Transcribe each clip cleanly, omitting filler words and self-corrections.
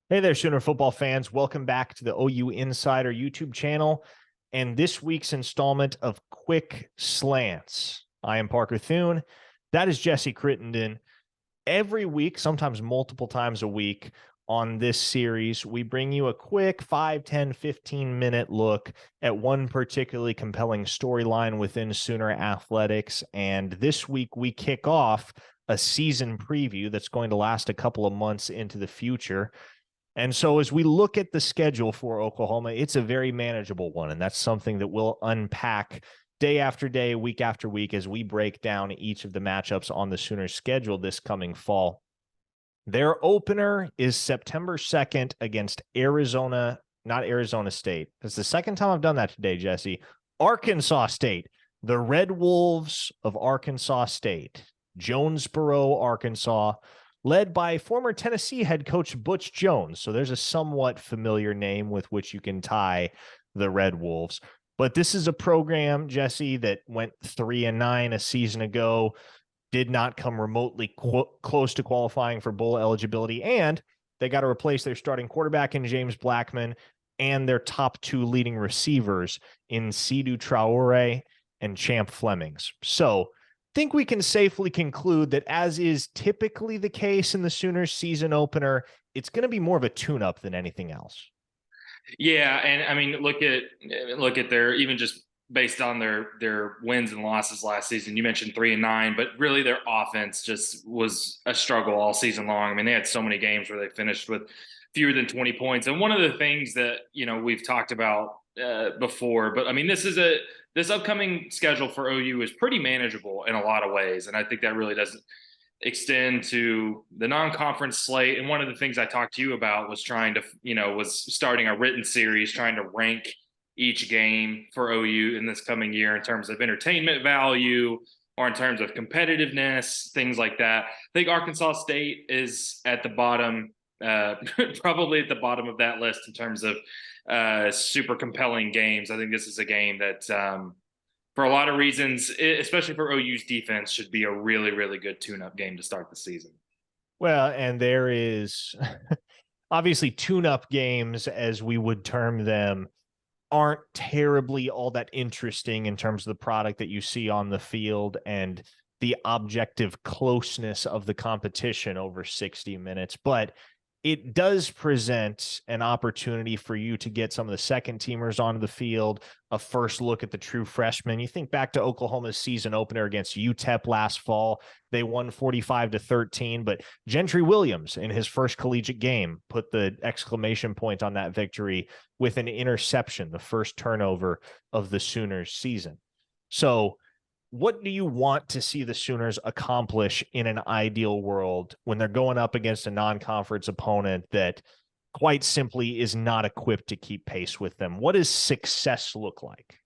Hey there, Sooner football fans. Welcome back to the OU Insider YouTube channel and this week's installment of Quick Slants. I am Parker Thune. That is Jesse Crittenden. Every week, sometimes multiple times a week on this series, we bring you a quick 5, 10, 15-minute look at one particularly compelling storyline within Sooner athletics. And this week, we kick off a season preview that's going to last a couple of months into the future. And so as we look at the schedule for Oklahoma, it's a very manageable one. And that's something that we'll unpack day after day, week after week, as we break down each of the matchups on the Sooners schedule this coming fall. Their opener is September 2nd against Arizona, not Arizona State. That's the second time I've done that today, Jesse. Arkansas State, the Red Wolves of Arkansas State, Jonesboro, Arkansas, led by former Tennessee head coach Butch Jones. So there's a somewhat familiar name with which you can tie the Red Wolves. But this is a program, Jesse, that went 3-9 a season ago, did not come remotely close to qualifying for bowl eligibility, and they got to replace their starting quarterback in James Blackman and their top two leading receivers in Sidhu Traore and Champ Flemings. So think we can safely conclude that, as is typically the case in the Sooners season opener, it's going to be more of a tune-up than anything else. Yeah, and I mean, look at their, even just based on their wins and losses last season. You mentioned 3-9, but really their offense just was a struggle all season long. I mean, they had so many games where they finished with fewer than 20 points. And one of the things that we've talked about before, but I mean, this upcoming schedule for OU is pretty manageable in a lot of ways, and I think that really doesn't extend to the non-conference slate. And one of the things I talked to you about was was starting a written series, trying to rank each game for OU in this coming year in terms of entertainment value or in terms of competitiveness, things like that. I think Arkansas State is at the bottom, probably at the bottom of that list in terms of super compelling games. I think this is a game that, for a lot of reasons, especially for OU's defense, should be a really, really good tune-up game to start the season. Well, and there is obviously tune-up games, as we would term them, aren't terribly all that interesting in terms of the product that you see on the field and the objective closeness of the competition over 60 minutes. But it does present an opportunity for you to get some of the second teamers onto the field, a first look at the true freshmen. You think back to Oklahoma's season opener against UTEP last fall. They won 45-13, but Gentry Williams in his first collegiate game put the exclamation point on that victory with an interception, the first turnover of the Sooners season. So what do you want to see the Sooners accomplish in an ideal world when they're going up against a non-conference opponent that quite simply is not equipped to keep pace with them? What does success look like?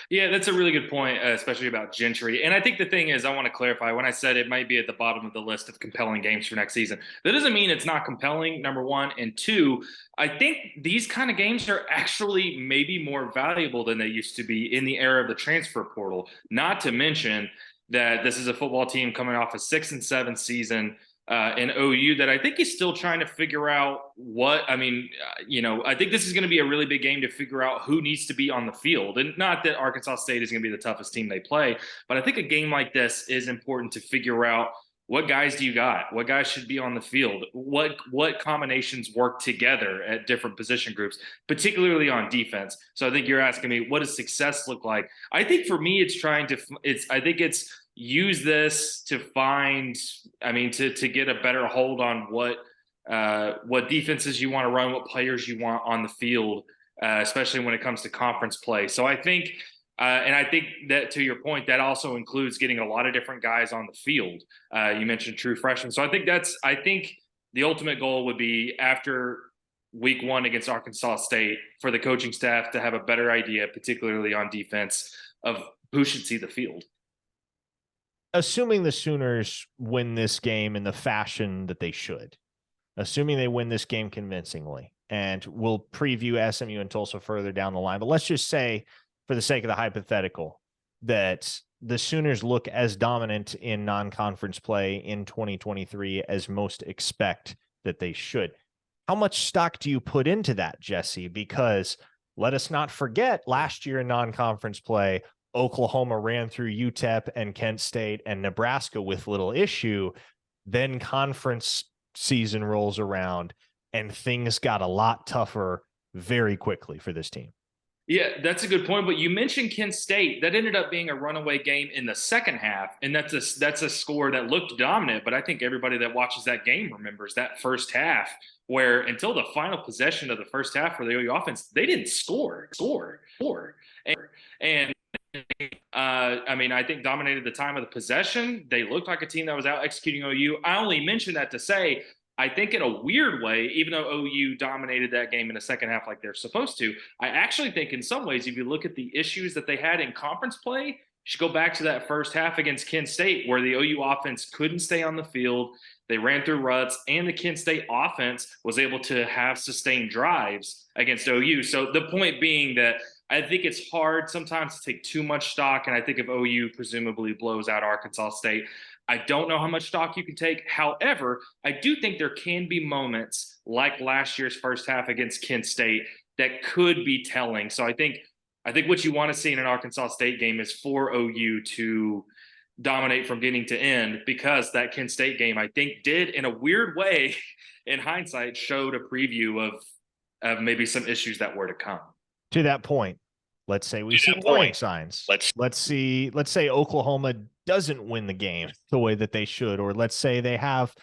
Yeah, that's a really good point, especially about Gentry. And I think the thing is, I want to clarify when I said it might be at the bottom of the list of compelling games for next season. That doesn't mean it's not compelling, number one. And two, I think these kind of games are actually maybe more valuable than they used to be in the era of the transfer portal. Not to mention that this is a football team coming off a 6-7 season in OU that I think is still trying to figure out I think this is going to be a really big game to figure out who needs to be on the field. And not that Arkansas State is going to be the toughest team they play, but I think a game like this is important to figure out what guys do you got? What guys should be on the field? What combinations work together at different position groups, particularly on defense? So I think you're asking me, what does success look like? I think for me, I think it's use this to find, to get a better hold on what defenses you want to run, what players you want on the field, especially when it comes to conference play. So I think, and I think that, to your point, that also includes getting a lot of different guys on the field. You mentioned true freshmen. So I think the ultimate goal would be, after week one against Arkansas State, for the coaching staff to have a better idea, particularly on defense, of who should see the field. Assuming the Sooners win this game in the fashion that they should, assuming they win this game convincingly, and we'll preview SMU and Tulsa further down the line, but let's just say, for the sake of the hypothetical, that the Sooners look as dominant in non-conference play in 2023 as most expect that they should. How much stock do you put into that, Jesse? Because let us not forget last year in non-conference play, Oklahoma ran through UTEP and Kent State and Nebraska with little issue. Then conference season rolls around and things got a lot tougher very quickly for this team. Yeah, that's a good point. But you mentioned Kent State. That ended up being a runaway game in the second half, and that's a score that looked dominant. But I think everybody that watches that game remembers that first half, where until the final possession of the first half for the OU offense, they didn't score. And I mean, I think dominated the time of the possession. They looked like a team that was out executing OU. I only mention that to say, I think in a weird way, even though OU dominated that game in the second half like they're supposed to, I actually think in some ways, if you look at the issues that they had in conference play, you should go back to that first half against Kent State, where the OU offense couldn't stay on the field. They ran through ruts, and the Kent State offense was able to have sustained drives against OU. So the point being that I think it's hard sometimes to take too much stock, and I think if OU presumably blows out Arkansas State, I don't know how much stock you can take. However, I do think there can be moments like last year's first half against Kent State that could be telling. So I think what you want to see in an Arkansas State game is for OU to dominate from beginning to end, because that Kent State game, I think, did in a weird way, in hindsight, showed a preview of maybe some issues that were to come. To that point, let's say we see warning signs. Let's say Oklahoma doesn't win the game the way that they should, or let's say they have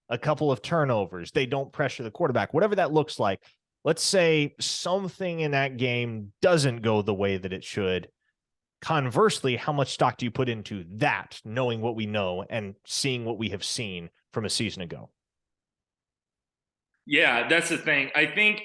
a couple of turnovers. They don't pressure the quarterback, whatever that looks like. Let's say something in that game doesn't go the way that it should. Conversely, how much stock do you put into that, knowing what we know and seeing what we have seen from a season ago? Yeah, that's the thing. I think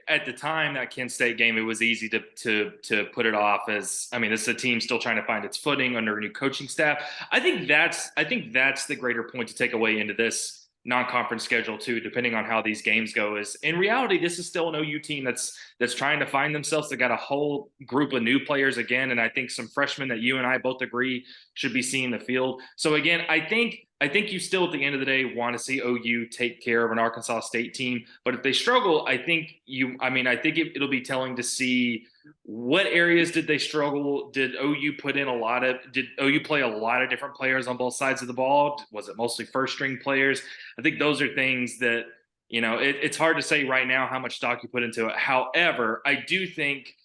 at the time, that Kent State game, it was easy to put it off as, I mean, this is a team still trying to find its footing under a new coaching staff. I think that's the greater point to take away into this non-conference schedule too, depending on how these games go. Is in reality, this is still an OU team that's trying to find themselves. They got a whole group of new players again, and I think some freshmen that you and I both agree should be seeing the field. So again, I think you still at the end of the day want to see OU take care of an Arkansas State team, but if they struggle, I think it'll be telling to see what areas did they struggle. Did OU play a lot of different players on both sides of the ball? Was it mostly first string players? I think those are things that, it's hard to say right now how much stock you put into it. However, I do think,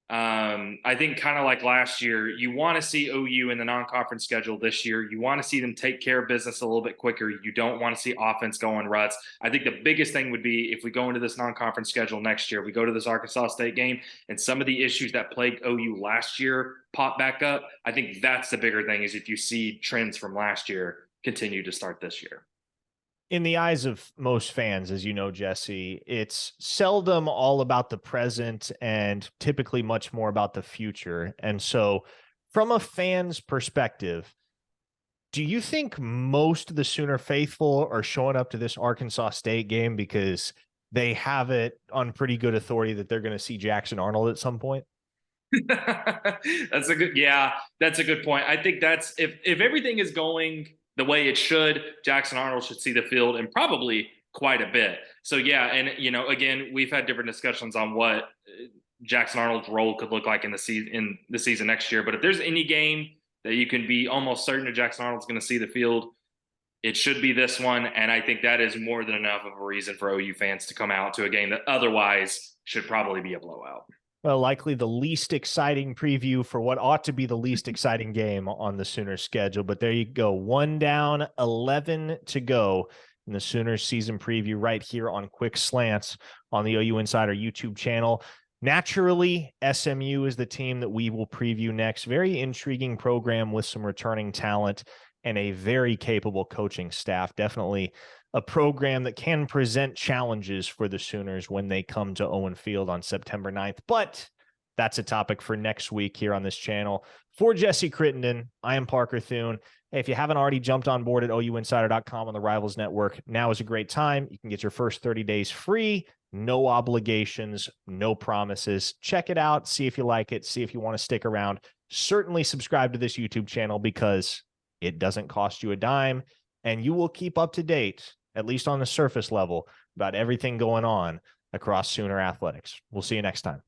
kind of like last year, you want to see OU in the non-conference schedule this year. You want to see them take care of business a little bit quicker. You don't want to see offense go on ruts. I think the biggest thing would be if we go into this non-conference schedule next year, we go to this Arkansas State game, and some of the issues that plagued OU last year pop back up. I think that's the bigger thing, is if you see trends from last year continue to start this year. In the eyes of most fans, as you know, Jesse, it's seldom all about the present and typically much more about the future. And so from a fan's perspective, do you think most of the Sooner faithful are showing up to this Arkansas State game because they have it on pretty good authority that they're going to see Jackson Arnold at some point? That's a good point. I think that's if everything is going the way it should, Jackson Arnold should see the field, and probably quite a bit. So yeah, and again, we've had different discussions on what Jackson Arnold's role could look like in the season next year. But if there's any game that you can be almost certain that Jackson Arnold's going to see the field, it should be this one. And I think that is more than enough of a reason for OU fans to come out to a game that otherwise should probably be a blowout. Well, likely the least exciting preview for what ought to be the least exciting game on the Sooners schedule. But there you go. 1 down, 11 to go in the Sooners season preview right here on Quick Slants on the OU Insider YouTube channel. Naturally, SMU is the team that we will preview next. Very intriguing program with some returning talent and a very capable coaching staff. Definitely a program that can present challenges for the Sooners when they come to Owen Field on September 9th. But that's a topic for next week here on this channel. For Jesse Crittenden, I am Parker Thune. Hey, if you haven't already jumped on board at ouinsider.com on the Rivals Network, now is a great time. You can get your first 30 days free, no obligations, no promises. Check it out, see if you like it, see if you want to stick around. Certainly subscribe to this YouTube channel because it doesn't cost you a dime, and you will keep up to date at least on the surface level, about everything going on across Sooner athletics. We'll see you next time.